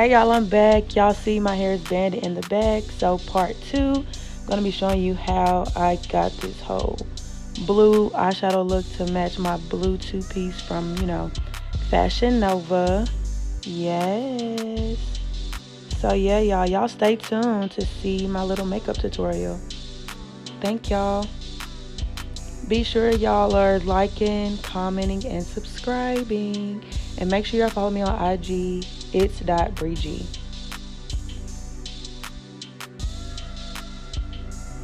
Hey y'all, I'm back. Y'all see my hair is banded in the back. So part 2, I'm going to be showing you how I got this whole blue eyeshadow look to match my blue two-piece from, Fashion Nova. Yes. So yeah, y'all stay tuned to see my little makeup tutorial. Thank y'all. Be sure y'all are liking, commenting, and subscribing. And make sure y'all follow me on IG, its.brigee.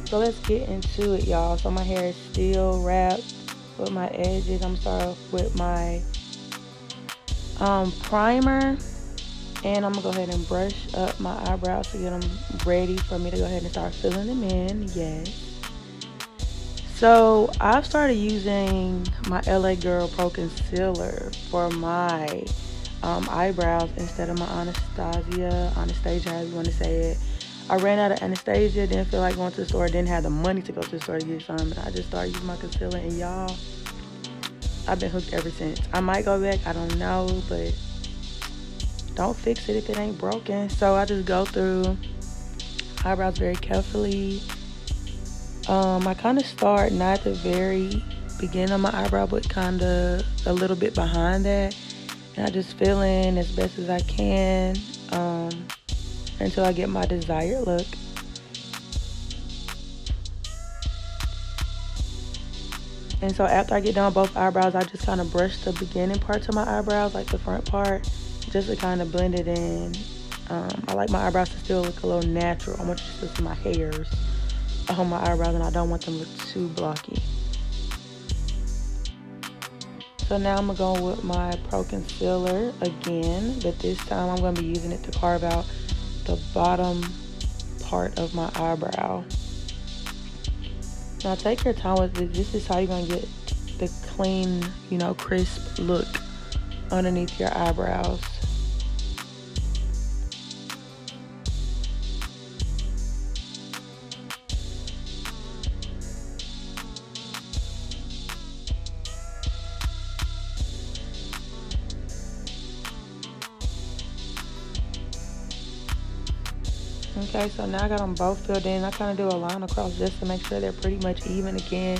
So let's get into it, y'all. So my hair is still wrapped with my edges. I'm starting with my primer. And I'm going to go ahead and brush up my eyebrows to get them ready for me to go ahead and start filling them in. Yes. So I've started using my LA Girl Pro Concealer for my eyebrows instead of my Anastasia, however you want to say it. I ran out of Anastasia, didn't feel like going to the store, didn't have the money to go to the store to get some, and I just started using my concealer, and y'all, I've been hooked ever since. I might go back, I don't know, but don't fix it if it ain't broken. So I just go through eyebrows very carefully. I kind of start not at the very beginning of my eyebrow, but kind of a little bit behind that. And I just fill in as best as I can until I get my desired look. And so after I get done with both eyebrows, I just kind of brush the beginning parts of my eyebrows, like the front part, just to kind of blend it in. I like my eyebrows to still look a little natural. I want you to see my hairs on my eyebrows, and I don't want them to look too blocky. So now I'm going to go with my Pro Concealer again, but this time I'm going to be using it to carve out the bottom part of my eyebrow. Now take your time with this. This is how you're going to get the clean, crisp look underneath your eyebrows. Okay, so now I got them both filled in. I kind of do a line across just to make sure they're pretty much even again.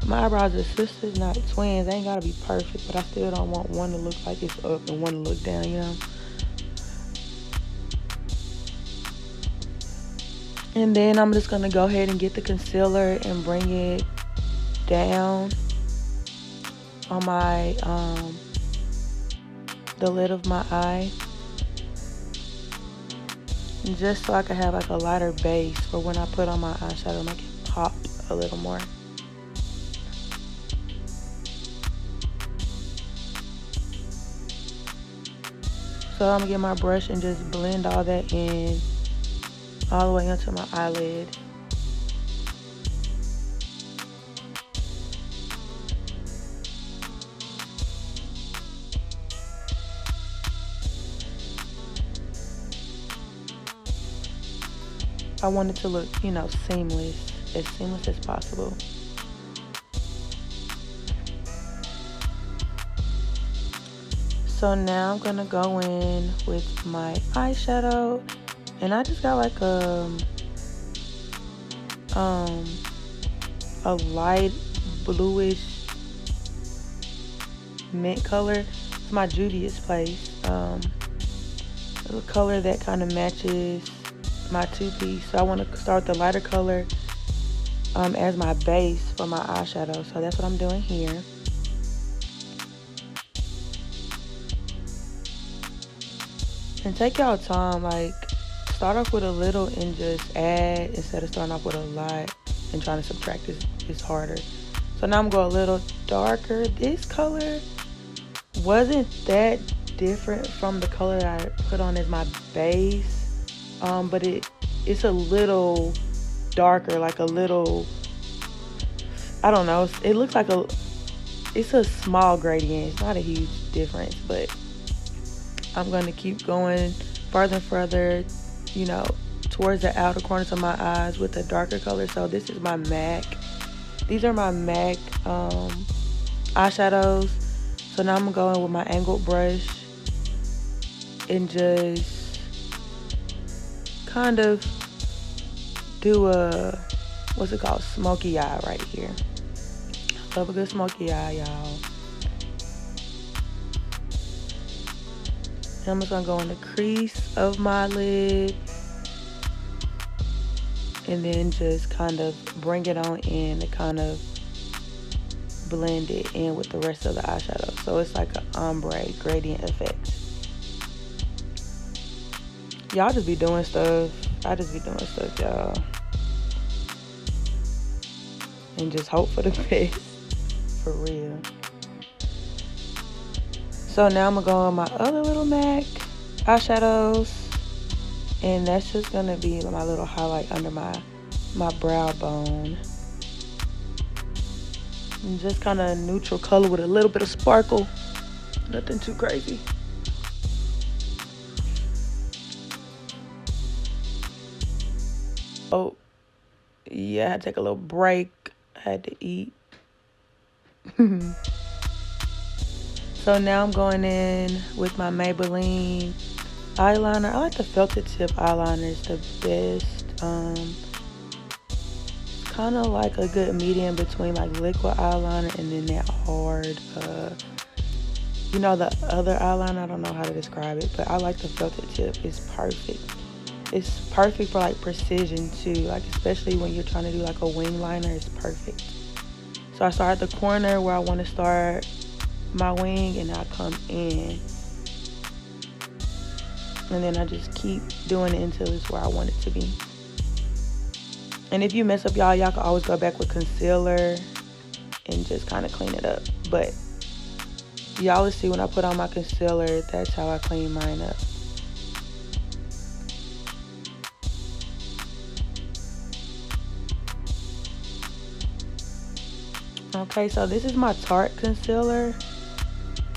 My eyebrows are sisters, not twins. They ain't got to be perfect, but I still don't want one to look like it's up and one to look down, And then I'm just going to go ahead and get the concealer and bring it down on my, the lid of my eye. Just so I can have like a lighter base for when I put on my eyeshadow, make it pop a little more. So I'm gonna get my brush and just blend all that in all the way into my eyelid. I want it to look, seamless as possible. So now I'm gonna go in with my eyeshadow, and I just got like a light bluish mint color. It's my Juvia's Place. A color that kind of matches my two-piece. So I want to start the lighter color as my base for my eyeshadow. So that's what I'm doing here. And take y'all time, like start off with a little and just add instead of starting off with a lot and trying to subtract. Is harder. So now I'm going a little darker. This color wasn't that different from the color I put on as my base. But it's a little darker, like a little, I don't know, it looks like it's a small gradient. It's not a huge difference, but I'm going to keep going further and further, towards the outer corners of my eyes with a darker color. So this is my M.A.C. These are my M.A.C eyeshadows. So now I'm going to go in with my angled brush and just kind of do a, what's it called, smoky eye right here. Love a good smoky eye, y'all. And I'm just gonna go in the crease of my lid and then just kind of bring it on in to kind of blend it in with the rest of the eyeshadow. So it's like an ombre gradient effect. Y'all just be doing stuff. I just be doing stuff, y'all. And just hope for the best. For real. So now I'm gonna go on my other little MAC eyeshadows. And that's just gonna be my little highlight under my brow bone. And just kind of neutral color with a little bit of sparkle. Nothing too crazy. Oh, yeah, I had to take a little break. I had to eat. So now I'm going in with my Maybelline eyeliner. I like the felted tip eyeliner. It's the best. Kind of like a good medium between like liquid eyeliner and then that hard, you know, the other eyeliner. I don't know how to describe it, but I like the felted tip. It's perfect. It's perfect for like precision too, like especially when you're trying to do like a wing liner. It's perfect. So I start at the corner where I want to start my wing, and I come in, and then I just keep doing it until it's where I want it to be. And if you mess up, y'all can always go back with concealer and just kind of clean it up. But y'all will see when I put on my concealer, that's how I clean mine up. Okay, so this is my Tarte concealer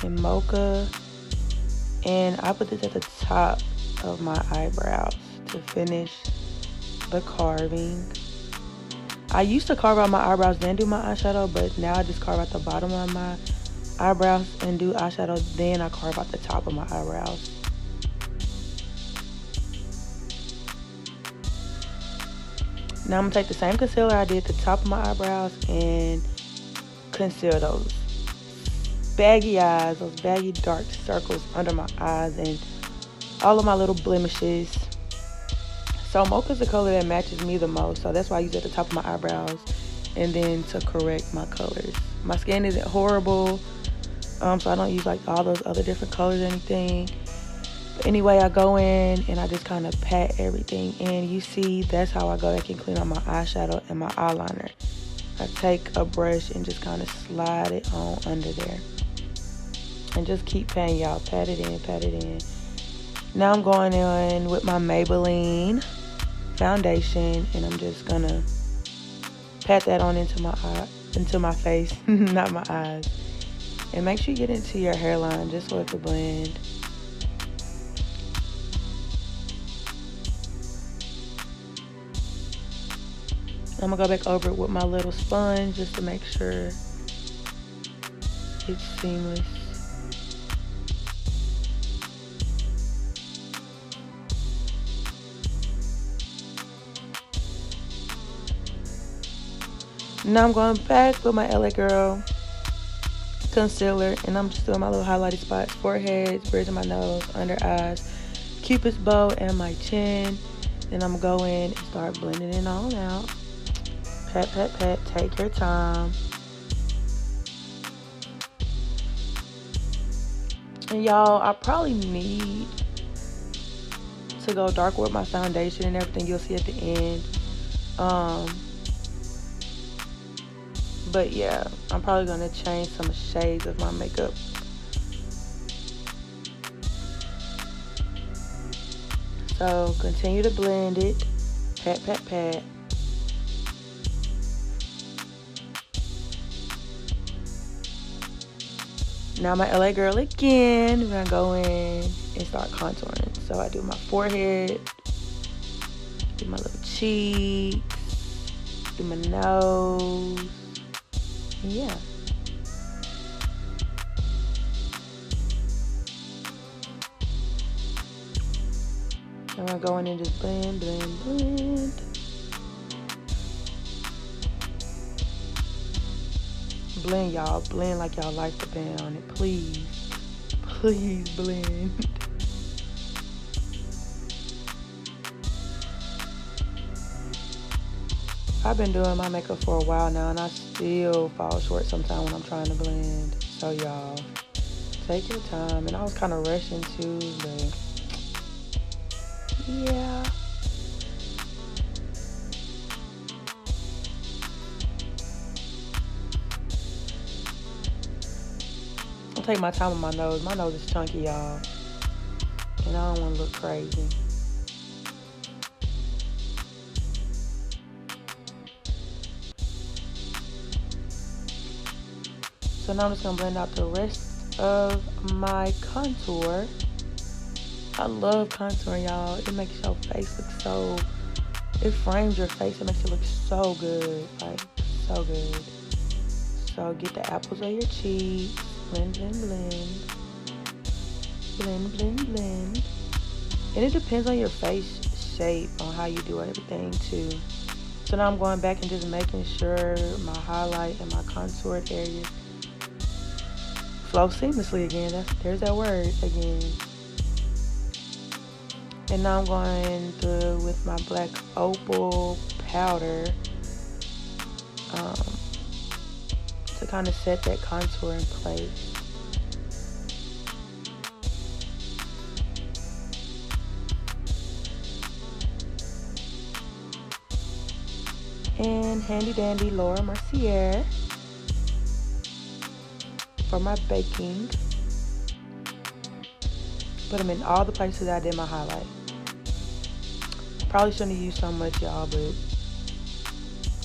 in Mocha, and I put this at the top of my eyebrows to finish the carving. I used to carve out my eyebrows then do my eyeshadow, but now I just carve out the bottom of my eyebrows and do eyeshadow, then I carve out the top of my eyebrows. Now I'm gonna take the same concealer I did at the top of my eyebrows and conceal those baggy eyes, those baggy dark circles under my eyes, and all of my little blemishes. So Mocha's the color that matches me the most, so that's why I use it at the top of my eyebrows and then to correct my colors. My skin isn't horrible, so I don't use like all those other different colors or anything. But anyway, I go in and I just kind of pat everything in. You see, that's how I go back and clean up my eyeshadow and my eyeliner. I take a brush and just kind of slide it on under there. And just keep patting, y'all. Pat it in, pat it in. Now I'm going in with my Maybelline foundation, and I'm just gonna pat that on into my face, not my eyes. And make sure you get into your hairline just so it can blend. I'm gonna go back over it with my little sponge just to make sure it's seamless. Now I'm going back with my LA Girl concealer, and I'm just doing my little highlighted spots, forehead, bridge of my nose, under eyes, Cupid's bow, and my chin. Then I'm gonna go in and start blending it all out. Pat, pat, pat, take your time. And y'all, I probably need to go darker with my foundation and everything. You'll see at the end. But yeah, I'm probably gonna change some shades of my makeup. So continue to blend it. Pat, pat, pat. Now my LA Girl again. We're gonna go in and start contouring. So I do my forehead, do my little cheeks, do my nose, and yeah. I'm gonna go in and just blend, blend, blend. Blend, y'all. Blend like y'all like the band on it. Please. Please blend. I've been doing my makeup for a while now, and I still fall short sometimes when I'm trying to blend. So, y'all, take your time. And I was kind of rushing too, but yeah. I'll take my time with my nose. My nose is chunky, y'all, and I don't want to look crazy. So now I'm just going to blend out the rest of my contour. I love contouring, y'all. It makes your face look so, it frames your face. It makes it look so good, like so good. So get the apples of your cheeks. Blend, blend, blend. Blend, blend, blend. And it depends on your face shape, on how you do everything too. So now I'm going back and just making sure my highlight and my contoured areas flow seamlessly again. There's that word again. And now I'm going through with my black Opal powder to kind of set that contour in place. And handy dandy Laura Mercier for my baking. Put them in all the places I did my highlight. Probably shouldn't have used so much, y'all, but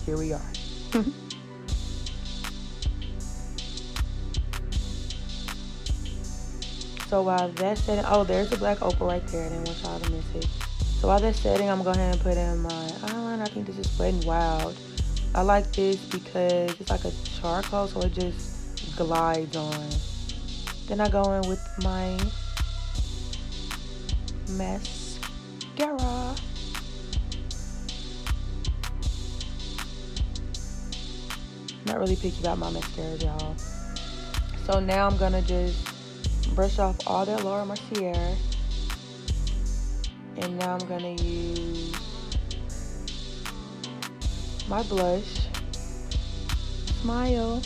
here we are. So while that's setting, oh, there's the black Opal right there. I didn't want y'all to miss it. So while that's setting, I'm going to go ahead and put in my eyeliner. I think this is Wet n Wild. I like this because it's like a charcoal, so it just glides on. Then I go in with my mascara. Not really picky about my mascara, y'all. So now I'm gonna just brush off all that Laura Mercier, and now I'm gonna use my blush. Smile.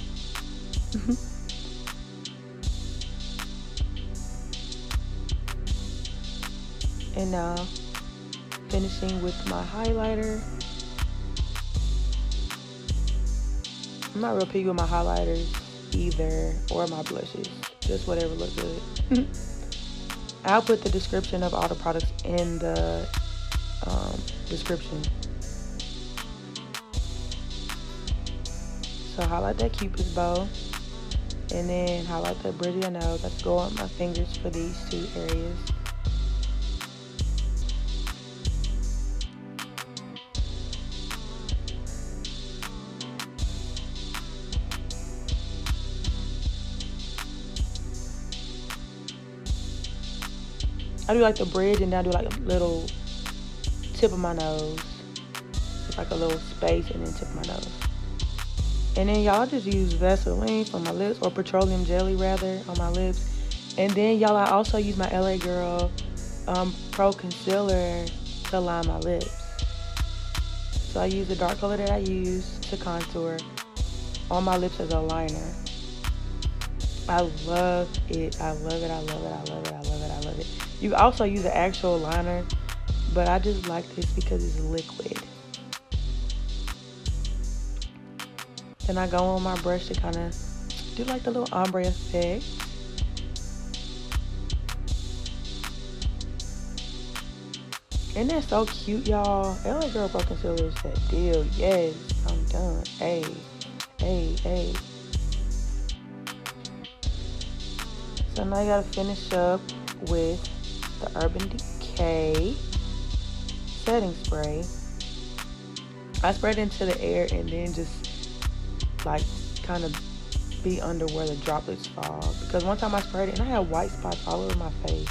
And now finishing with my highlighter. I'm not real picky with my highlighters either, or my blushes. Just whatever looks good. I'll put the description of all the products in the description. So highlight that Cupid's bow, and then highlight the bridge of your nose. I just go on my fingers for these two areas. I do like the bridge, and then I do like a little tip of my nose. It's like a little space, and then tip of my nose. And then y'all just use Vaseline for my lips, or petroleum jelly rather, on my lips. And then y'all, I also use my LA Girl Pro Concealer to line my lips. So I use the dark color that I use to contour on my lips as a liner. I love it. I love it. I love it. I love it. I love it. I love it. You also use an actual liner, but I just like this because it's liquid. Then I go on my brush to kind of do like the little ombre effect. Isn't that so cute, y'all? LA Girl Pro Concealer is that deal. Yes, I'm done. Hey, hey, hey. So now I gotta finish up with the Urban Decay setting spray. I sprayed into the air and then just like kind of be under where the droplets fall, because one time I sprayed it and I had white spots all over my face,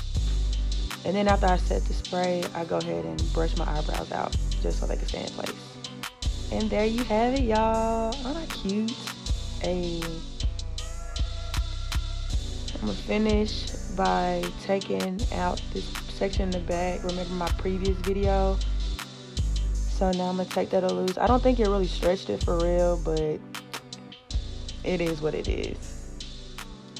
And then after I set the spray, I go ahead and brush my eyebrows out just so they can stay in place. And there you have it, y'all. Aren't I cute? Hey. I'm gonna finish by taking out this section in the back. Remember my previous video? So now I'm gonna take that loose. I don't think it really stretched it for real, but it is what it is.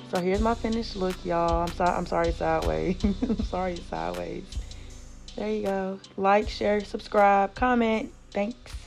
So here's my finished look, y'all. I'm sorry sideways. I'm sorry it's sideways. There you go. Like, share, subscribe, comment. Thanks.